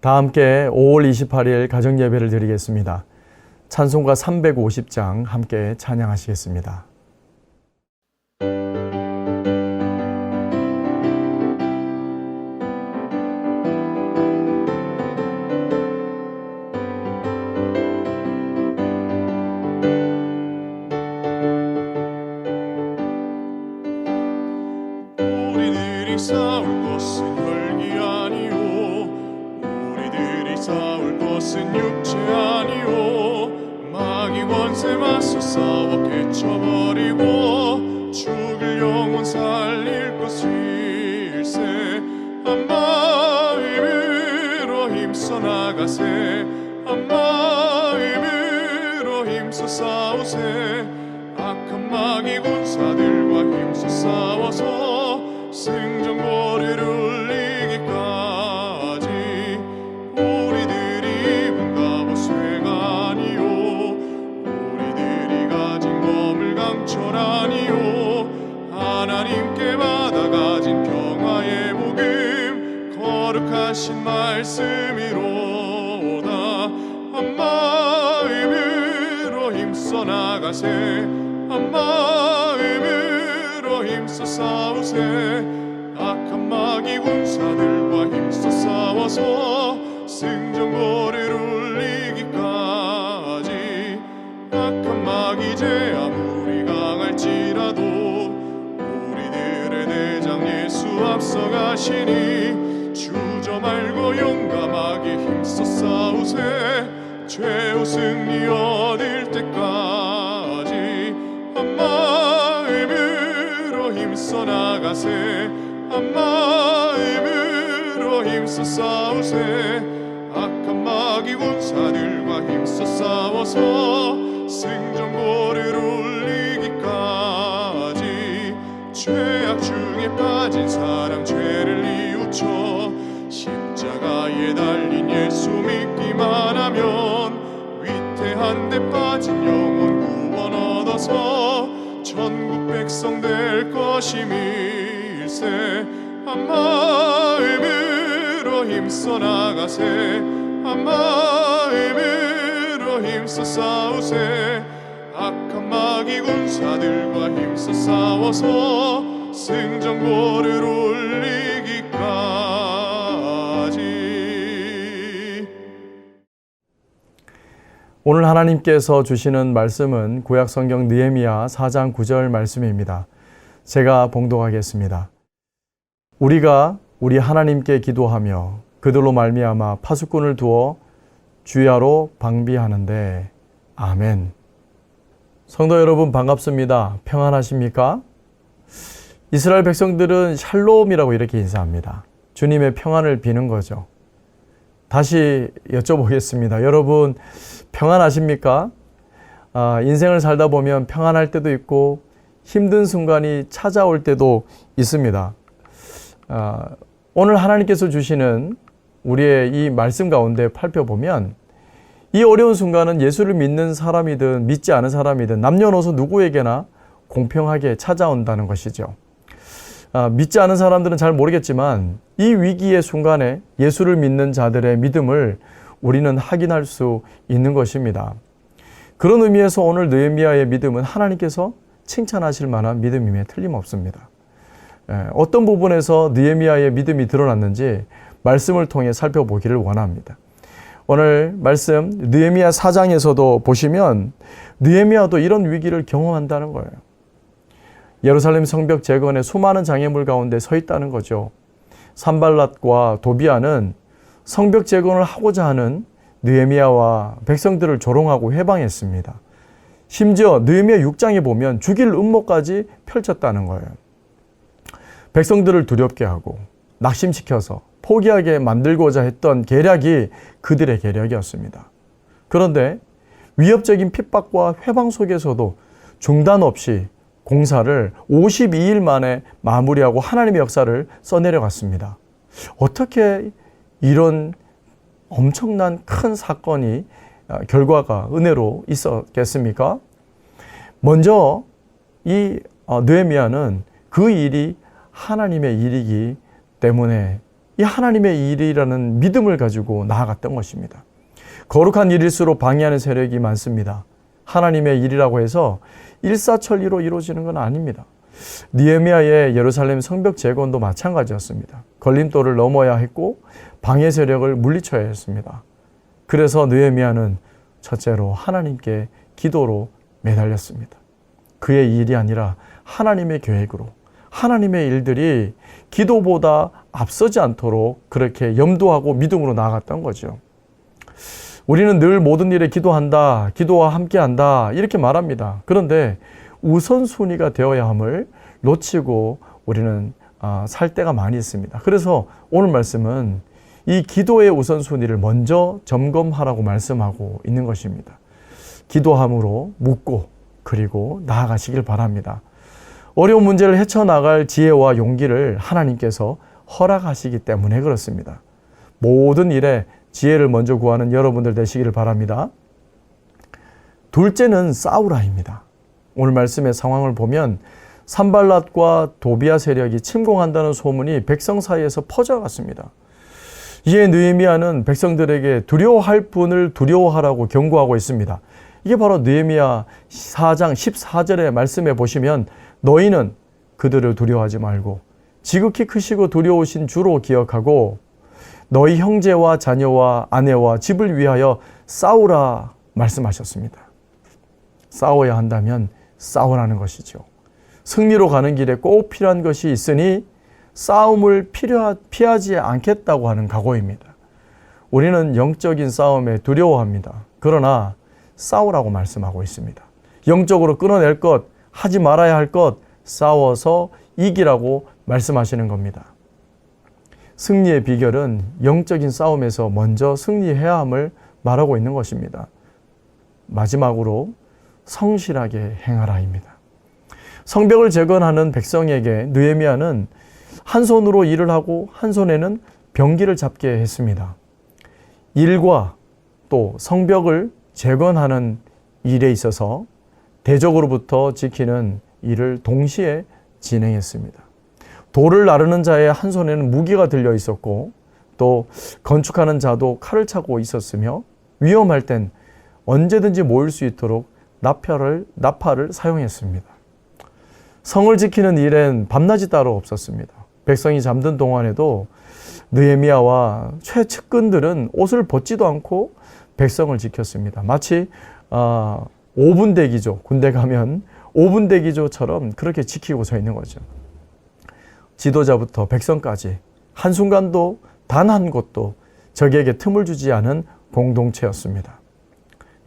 다 함께 5월 28일 가정예배를 드리겠습니다. 찬송가 350장 함께 찬양하시겠습니다. 우리들이 싸울 것은 혈기 아니오, 우리들이 싸울 것은 육체 아니오. 마귀 권세 맞서 싸워 깨쳐버리고 죽을 영혼 살릴 것일세. 한 마음으로 힘써 나가세, 한 마음으로 힘써 싸우세. 악한 마귀 군사들과 힘써 싸워서 승전고리를 울리기까지. 우리들이 입은 갑옷 쇠가 아니오, 우리들이 가진 검을 강철 아니오. 하나님께 받아가진 평화의 복음 거룩하신 말씀이로다. 한 마음으로 힘써 나가세, 한 마음으로 힘써 싸우세. 악한 마귀 군사들과 힘써 싸워서 승전고리를 울리기까지. 악한 마귀 제 아무리 강할지라도 우리들의 대장 예수 앞서가시니. 주저 말고 용감하게 힘써 싸우세, 최후 승리 얻을 때까지. 한 마음으로 힘써 나가세, 한 마음으로 힘써 싸우세. 악한 마귀 군사들과 힘써 싸워서 승전고리를 울리기까지. 죄악 중에 빠진 사람 죄를 뉘우쳐 십자가에 달린 예수 믿기만 하면 위태한 데 빠진 영혼 구원 얻어서 천국 백성 될 것임일세. 한 마음으로 힘써 나가세, 한 마음으로 힘써 싸우세. 악한 마귀 군사들과 힘써 싸워서 승전고리를 울리기까지. 오늘 하나님께서 주시는 말씀은 구약성경 느헤미야 4장 9절 말씀입니다. 제가 봉독하겠습니다. 우리가 우리 하나님께 기도하며 그들로 말미암아 파수꾼을 두어 주야로 방비하는데. 아멘. 성도 여러분 반갑습니다. 평안하십니까? 이스라엘 백성들은 샬롬이라고 이렇게 인사합니다. 주님의 평안을 비는 거죠. 다시 여쭤보겠습니다. 여러분 평안하십니까? 인생을 살다 보면 평안할 때도 있고 힘든 순간이 찾아올 때도 있습니다. 오늘 하나님께서 주시는 우리의 이 말씀 가운데 살펴보면 이 어려운 순간은 예수를 믿는 사람이든 믿지 않은 사람이든 남녀노소 누구에게나 공평하게 찾아온다는 것이죠. 믿지 않은 사람들은 잘 모르겠지만 이 위기의 순간에 예수를 믿는 자들의 믿음을 우리는 확인할 수 있는 것입니다. 그런 의미에서 오늘 느헤미야의 믿음은 하나님께서 칭찬하실 만한 믿음임에 틀림없습니다. 어떤 부분에서 느헤미야의 믿음이 드러났는지 말씀을 통해 살펴보기를 원합니다. 오늘 말씀 느헤미야 4장에서도 보시면 느헤미야도 이런 위기를 경험한다는 거예요. 예루살렘 성벽 재건에 수많은 장애물 가운데 서 있다는 거죠. 산발랏과 도비아는 성벽 재건을 하고자 하는 느헤미야와 백성들을 조롱하고 회방했습니다. 심지어 느헤미야 6장에 보면 죽일 음모까지 펼쳤다는 거예요. 백성들을 두렵게 하고 낙심시켜서 포기하게 만들고자 했던 계략이 그들의 계략이었습니다. 그런데 위협적인 핍박과 회방 속에서도 중단 없이 공사를 52일 만에 마무리하고 하나님의 역사를 써내려갔습니다. 어떻게 이런 엄청난 큰 사건이 결과가 은혜로 있었겠습니까? 먼저 이 느헤미야는 그 일이 하나님의 일이기 때문에 이 하나님의 일이라는 믿음을 가지고 나아갔던 것입니다. 거룩한 일일수록 방해하는 세력이 많습니다. 하나님의 일이라고 해서 일사천리로 이루어지는 건 아닙니다. 느헤미야의 예루살렘 성벽 재건도 마찬가지였습니다. 걸림돌을 넘어야 했고 방해 세력을 물리쳐야 했습니다. 그래서 느헤미야는 첫째로 하나님께 기도로 매달렸습니다. 그의 일이 아니라 하나님의 계획으로 하나님의 일들이 기도보다 앞서지 않도록 그렇게 염두하고 믿음으로 나아갔던 거죠. 우리는 늘 모든 일에 기도한다, 기도와 함께한다 이렇게 말합니다. 그런데 우선순위가 되어야 함을 놓치고 우리는 살 때가 많이 있습니다. 그래서 오늘 말씀은 이 기도의 우선순위를 먼저 점검하라고 말씀하고 있는 것입니다. 기도함으로 묻고 그리고 나아가시길 바랍니다. 어려운 문제를 헤쳐나갈 지혜와 용기를 하나님께서 허락하시기 때문에 그렇습니다. 모든 일에 지혜를 먼저 구하는 여러분들 되시기를 바랍니다. 둘째는 싸우라입니다. 오늘 말씀의 상황을 보면 산발랏과 도비아 세력이 침공한다는 소문이 백성 사이에서 퍼져갔습니다. 이에 느헤미야는 백성들에게 두려워할 분을 두려워하라고 경고하고 있습니다. 이게 바로 느헤미야 4장 14절의 말씀에 보시면 너희는 그들을 두려워하지 말고 지극히 크시고 두려우신 주로 기억하고 너희 형제와 자녀와 아내와 집을 위하여 싸우라 말씀하셨습니다. 싸워야 한다면 싸우라는 것이죠. 승리로 가는 길에 꼭 필요한 것이 있으니 싸움을 피하지 않겠다고 하는 각오입니다. 우리는 영적인 싸움에 두려워합니다. 그러나 싸우라고 말씀하고 있습니다. 영적으로 끊어낼 것, 하지 말아야 할 것, 싸워서 이기라고 말씀하시는 겁니다. 승리의 비결은 영적인 싸움에서 먼저 승리해야 함을 말하고 있는 것입니다. 마지막으로 성실하게 행하라입니다. 성벽을 재건하는 백성에게 느헤미야는 한 손으로 일을 하고 한 손에는 병기를 잡게 했습니다. 일과 또 성벽을 재건하는 일에 있어서 대적으로부터 지키는 일을 동시에 진행했습니다. 돌을 나르는 자의 한 손에는 무기가 들려 있었고 또 건축하는 자도 칼을 차고 있었으며 위험할 땐 언제든지 모일 수 있도록 나팔을 사용했습니다. 성을 지키는 일엔 밤낮이 따로 없었습니다. 백성이 잠든 동안에도 느헤미야와 최측근들은 옷을 벗지도 않고 백성을 지켰습니다. 마치 5분 대기조, 군대 가면 5분 대기조처럼 그렇게 지키고 서 있는 거죠. 지도자부터 백성까지 한순간도 단 한 곳도 적에게 틈을 주지 않은 공동체였습니다.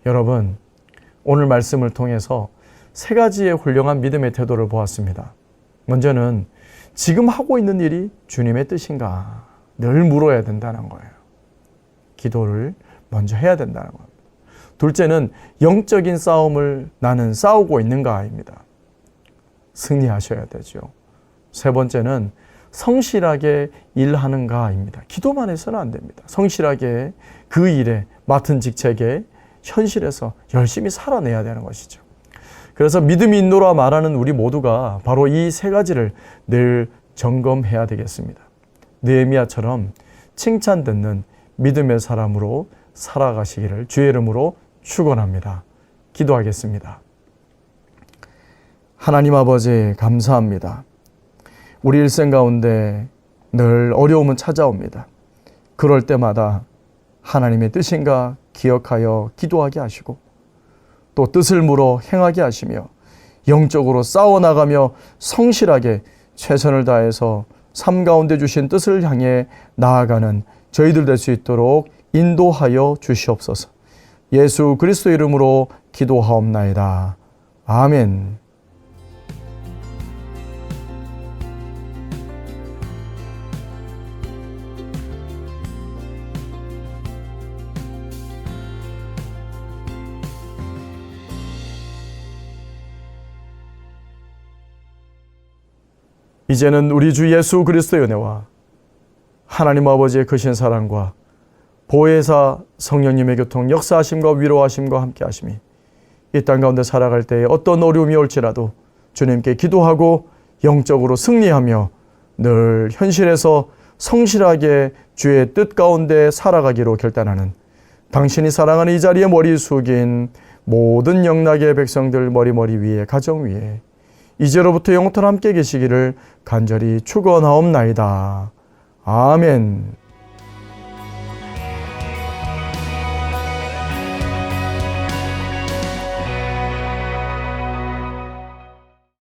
여러분, 오늘 말씀을 통해서 세 가지의 훌륭한 믿음의 태도를 보았습니다. 먼저는 지금 하고 있는 일이 주님의 뜻인가 늘 물어야 된다는 거예요. 기도를 먼저 해야 된다는 겁니다. 둘째는 영적인 싸움을 나는 싸우고 있는가입니다. 승리하셔야 되죠. 세 번째는 성실하게 일하는가입니다. 기도만 해서는 안 됩니다. 성실하게 그 일에 맡은 직책에 현실에서 열심히 살아내야 되는 것이죠. 그래서 믿음이 있노라 말하는 우리 모두가 바로 이 세 가지를 늘 점검해야 되겠습니다. 느헤미야처럼 칭찬 듣는 믿음의 사람으로 살아가시기를 주의 이름으로 축원합니다. 기도하겠습니다. 하나님 아버지 감사합니다. 우리 일생 가운데 늘 어려움은 찾아옵니다. 그럴 때마다 하나님의 뜻인가 기억하여 기도하게 하시고 또 뜻을 물어 행하게 하시며 영적으로 싸워나가며 성실하게 최선을 다해서 삶 가운데 주신 뜻을 향해 나아가는 저희들 될 수 있도록 인도하여 주시옵소서. 예수 그리스도 이름으로 기도하옵나이다. 아멘. 이제는 우리 주 예수 그리스도의 은혜와 하나님 아버지의 크신 사랑과 보혜사 성령님의 교통 역사하심과 위로하심과 함께 하심이 이 땅 가운데 살아갈 때에 어떤 어려움이 올지라도 주님께 기도하고 영적으로 승리하며 늘 현실에서 성실하게 주의 뜻 가운데 살아가기로 결단하는 당신이 사랑하는 이 자리에 머리 숙인 모든 영락의 백성들 머리 위에 가정 위에 이제로부터 영원토록 함께 계시기를 간절히 축원하옵나이다. 아멘.